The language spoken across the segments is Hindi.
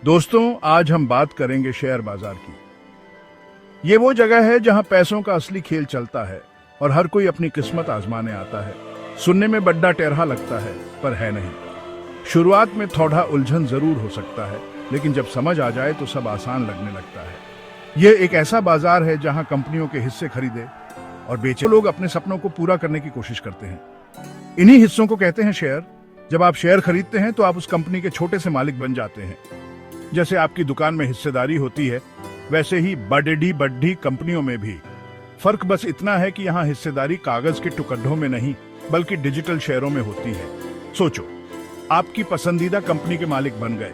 दोस्तों, आज हम बात करेंगे शेयर बाजार की। ये वो जगह है जहां पैसों का असली खेल चलता है और हर कोई अपनी किस्मत आजमाने आता है। सुनने में बड्डा टेढ़ा लगता है, पर है नहीं। शुरुआत में थोड़ा उलझन जरूर हो सकता है, लेकिन जब समझ आ जाए तो सब आसान लगने लगता है। यह एक ऐसा बाजार है जहां कंपनियों के हिस्से खरीदे और बेचे लोग अपने सपनों को पूरा करने की कोशिश करते हैं। इन्हीं हिस्सों को कहते हैं शेयर। जब आप शेयर खरीदते हैं तो आप उस कंपनी के छोटे से मालिक बन जाते हैं। जैसे आपकी दुकान में हिस्सेदारी होती है, वैसे ही बड़ी बड़ी कंपनियों में भी। फर्क बस इतना है कि यहाँ हिस्सेदारी कागज के टुकड़ों में नहीं, बल्कि डिजिटल शेयरों में होती है। सोचो, आपकी पसंदीदा कंपनी के मालिक बन गए,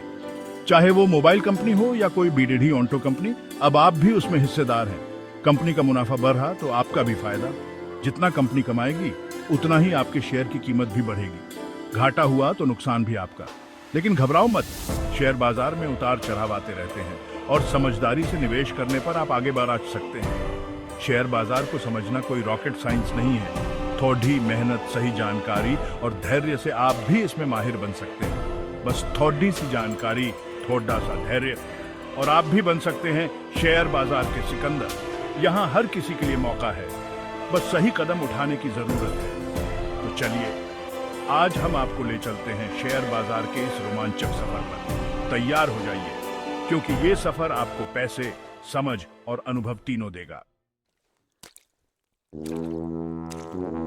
चाहे वो मोबाइल कंपनी हो या कोई बीडीडी ऑटो कंपनी। अब आप भी उसमें हिस्सेदार हैं। कंपनी का मुनाफा बढ़ा तो आपका भी फायदा। जितना कंपनी कमाएगी उतना ही आपके शेयर की कीमत भी बढ़ेगी। घाटा हुआ तो नुकसान भी आपका। लेकिन घबराओ मत, शेयर बाजार में उतार चढ़ाव आते रहते हैं और समझदारी से निवेश करने पर आप आगे बढ़ सकते हैं। शेयर बाजार को समझना कोई रॉकेट साइंस नहीं है। थोड़ी मेहनत, सही जानकारी और धैर्य से आप भी इसमें माहिर बन सकते हैं। बस थोड़ी सी जानकारी, थोड़ा सा धैर्य और आप भी बन सकते हैं शेयर बाजार के सिकंदर। यहाँ हर किसी के लिए मौका है, बस सही कदम उठाने की जरूरत है। तो चलिए, आज हम आपको ले चलते हैं शेयर बाजार के इस रोमांचक सफर पर। तैयार हो जाइए, क्योंकि ये सफर आपको पैसे, समझ और अनुभव तीनों देगा।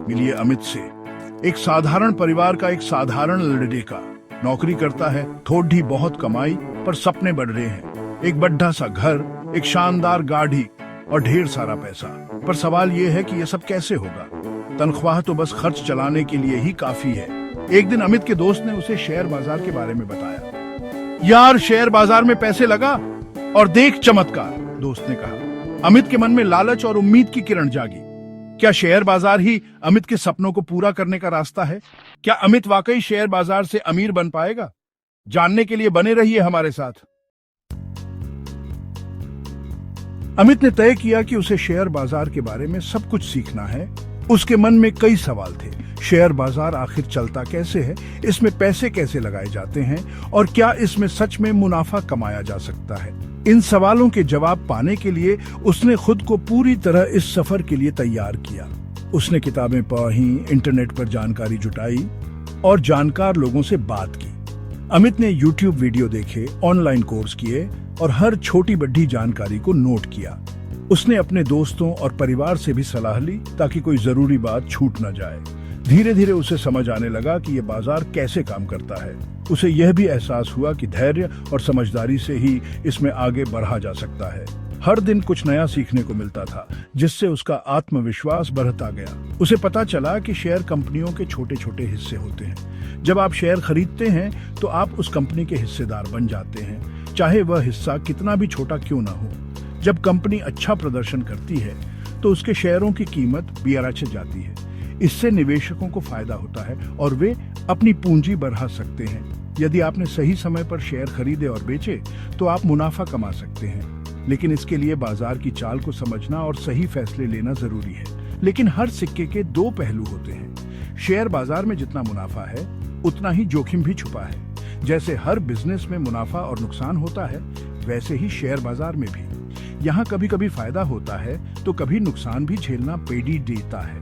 मिलिए अमित से, एक साधारण परिवार का एक साधारण लड़का। नौकरी करता है, थोड़ी बहुत कमाई, पर सपने बढ़ रहे हैं। एक बड़ा सा घर, एक शानदार गाड़ी और ढेर सारा पैसा। पर सवाल यह है कि यह सब कैसे होगा। तनख्वाह तो बस खर्च चलाने के लिए ही काफी है। एक दिन अमित के दोस्त ने उसे शेयर बाजार के बारे में बताया। यार, शेयर बाजार में पैसे लगा और देख चमत्कार, दोस्त ने कहा। अमित के मन में लालच और उम्मीद की किरण जागी। क्या शेयर बाजार ही अमित के सपनों को पूरा करने का रास्ता है? क्या अमित वाकई शेयर बाजार से अमीर बन पाएगा? जानने के लिए बने रहिए हमारे साथ। अमित ने तय किया कि उसे शेयर बाजार के बारे में सब कुछ सीखना है। उसके मन में कई सवाल थे। शेयर बाजार आखिर चलता कैसे है? इसमें पैसे कैसे लगाए जाते हैं? और क्या इसमें सच में मुनाफा कमाया जा सकता है? इन सवालों के जवाब पाने के लिए उसने खुद को पूरी तरह इस सफर के लिए तैयार किया। उसने किताबें पढ़ी, इंटरनेट पर जानकारी जुटाई और जानकार लोगों से बात की। अमित ने यूट्यूब वीडियो देखे, ऑनलाइन कोर्स किए और हर छोटी बड़ी जानकारी को नोट किया। उसने अपने दोस्तों और परिवार से भी सलाह ली, ताकि कोई जरूरी बात छूट न जाए। धीरे धीरे उसे समझ आने लगा कि यह बाजार कैसे काम करता है। उसे यह भी एहसास हुआ कि धैर्य और समझदारी से ही इसमें आगे बढ़ा जा सकता है। हर दिन कुछ नया सीखने को मिलता था, जिससे उसका आत्मविश्वास बढ़ता गया। उसे पता चला कि शेयर कंपनियों के छोटे छोटे हिस्से होते हैं। जब आप शेयर खरीदते हैं तो आप उस कंपनी के हिस्सेदार बन जाते हैं, चाहे वह हिस्सा कितना भी छोटा क्यों ना हो। जब कंपनी अच्छा प्रदर्शन करती है तो उसके शेयरों की कीमत भी बढ़ जाती है। इससे निवेशकों को फायदा होता है और वे अपनी पूंजी बढ़ा सकते हैं। यदि आपने सही समय पर शेयर खरीदे और बेचे तो आप मुनाफा कमा सकते हैं। लेकिन इसके लिए बाजार की चाल को समझना और सही फैसले लेना जरूरी है। लेकिन हर सिक्के के दो पहलू होते हैं। शेयर बाजार में जितना मुनाफा है, उतना ही जोखिम भी छुपा है। जैसे हर बिजनेस में मुनाफा और नुकसान होता है, वैसे ही शेयर बाजार में भी। यहाँ कभी कभी फायदा होता है तो कभी नुकसान भी झेलना पेड़ी देता है।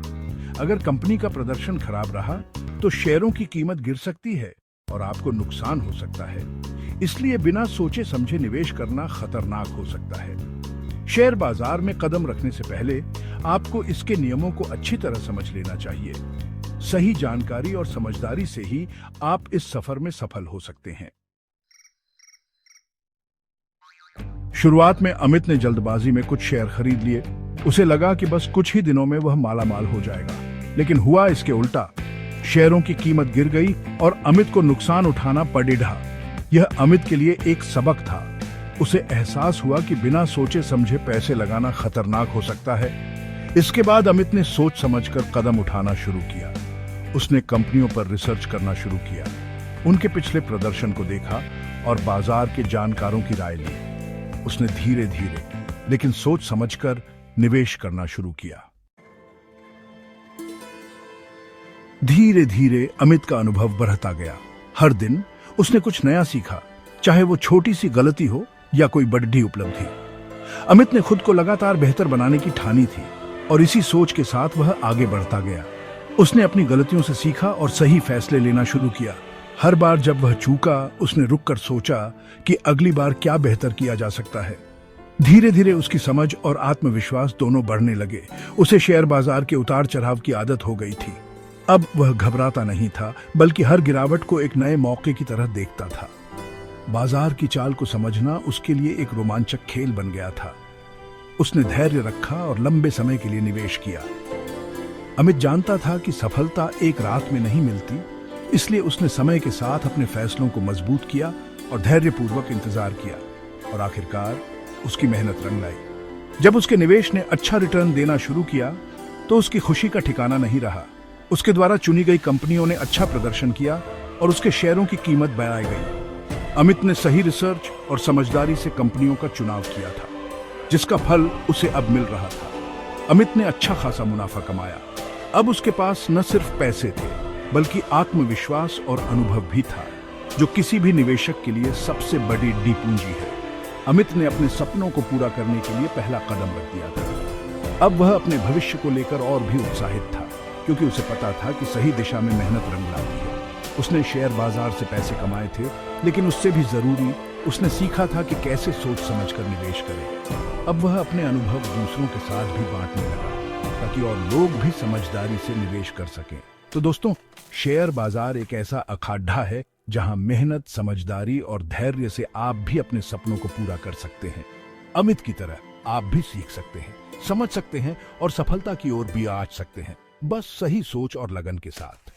अगर कंपनी का प्रदर्शन खराब रहा तो शेयरों की कीमत गिर सकती है और आपको नुकसान हो सकता है। इसलिए बिना सोचे समझे निवेश करना खतरनाक हो सकता है। शेयर बाजार में कदम रखने से पहले आपको इसके नियमों को अच्छी तरह समझ लेना चाहिए। सही जानकारी और समझदारी से ही आप इस सफर में सफल हो सकते हैं। शुरुआत में अमित ने जल्दबाजी में कुछ शेयर खरीद लिए। उसे लगा कि बस कुछ ही दिनों में वह मालामाल हो जाएगा, लेकिन हुआ इसके उल्टा। शेयरों की कीमत गिर गई और अमित को नुकसान उठाना पड़ा। यह अमित के लिए एक सबक था। उसे एहसास हुआ कि बिना सोचे समझे पैसे लगाना खतरनाक हो सकता है। इसके बाद अमित ने सोच समझकर कदम उठाना शुरू किया। उसने कंपनियों पर रिसर्च करना शुरू किया, उनके पिछले प्रदर्शन को देखा और बाजार के जानकारों की राय ली। उसने धीरे धीरे लेकिन सोच समझकर निवेश करना शुरू किया। धीरे धीरे अमित का अनुभव बढ़ता गया। हर दिन उसने कुछ नया सीखा। चाहे वो छोटी सी गलती हो या कोई बड़ी उपलब्धि। अमित ने खुद को लगातार बेहतर बनाने की ठानी थी और इसी सोच के साथ वह आगे बढ़ता गया। उसने अपनी गलतियों से सीखा और सही फैसले लेना शुरू किया। हर बार जब वह चूका, उसने रुककर सोचा कि अगली बार क्या बेहतर किया जा सकता है। धीरे धीरे उसकी समझ और आत्मविश्वास दोनों बढ़ने लगे। उसे शेयर बाजार के उतार चढ़ाव की आदत हो गई थी। अब वह घबराता नहीं था, बल्कि हर गिरावट को एक नए मौके की तरह देखता था। बाजार की चाल को समझना उसके लिए एक रोमांचक खेल बन गया था। उसने धैर्य रखा और लंबे समय के लिए निवेश किया। अमित जानता था कि सफलता एक रात में नहीं मिलती, इसलिए उसने समय के साथ अपने फैसलों को मजबूत किया और धैर्यपूर्वक इंतजार किया, और आखिरकार उसकी मेहनत रंग लाई। जब उसके निवेश ने अच्छा रिटर्न देना शुरू किया तो उसकी खुशी का ठिकाना नहीं रहा। उसके द्वारा चुनी गई कंपनियों ने अच्छा प्रदर्शन किया और उसके शेयरों की कीमत बढ़ाई गई। अमित ने सही रिसर्च और समझदारी से कंपनियों का चुनाव किया था, जिसका फल उसे अब मिल रहा था। अमित ने अच्छा खासा मुनाफा कमाया। अब उसके पास न सिर्फ पैसे थे, बल्कि आत्मविश्वास और अनुभव भी था, जो किसी भी निवेशक के लिए सबसे बड़ी पूंजी है। अमित ने अपने सपनों को पूरा करने के लिए पहला कदम रख दिया था। अब वह अपने भविष्य को लेकर और भी उत्साहित था, क्योंकि उसे पता था कि सही दिशा में मेहनत रंग लाती है। उसने शेयर बाजार से पैसे कमाए थे, लेकिन उससे भी जरूरी उसने सीखा था कि कैसे सोच समझकर निवेश करें। अब वह अपने अनुभव दूसरों के साथ भी बांटने लगा, ताकि और लोग भी समझदारी से निवेश कर सकें। तो दोस्तों, शेयर बाजार एक ऐसा अखाड़ा है जहां मेहनत, समझदारी और धैर्य से आप भी अपने सपनों को पूरा कर सकते हैं। अमित की तरह आप भी सीख सकते हैं, समझ सकते हैं और सफलता की ओर भी आ सकते हैं, बस सही सोच और लगन के साथ।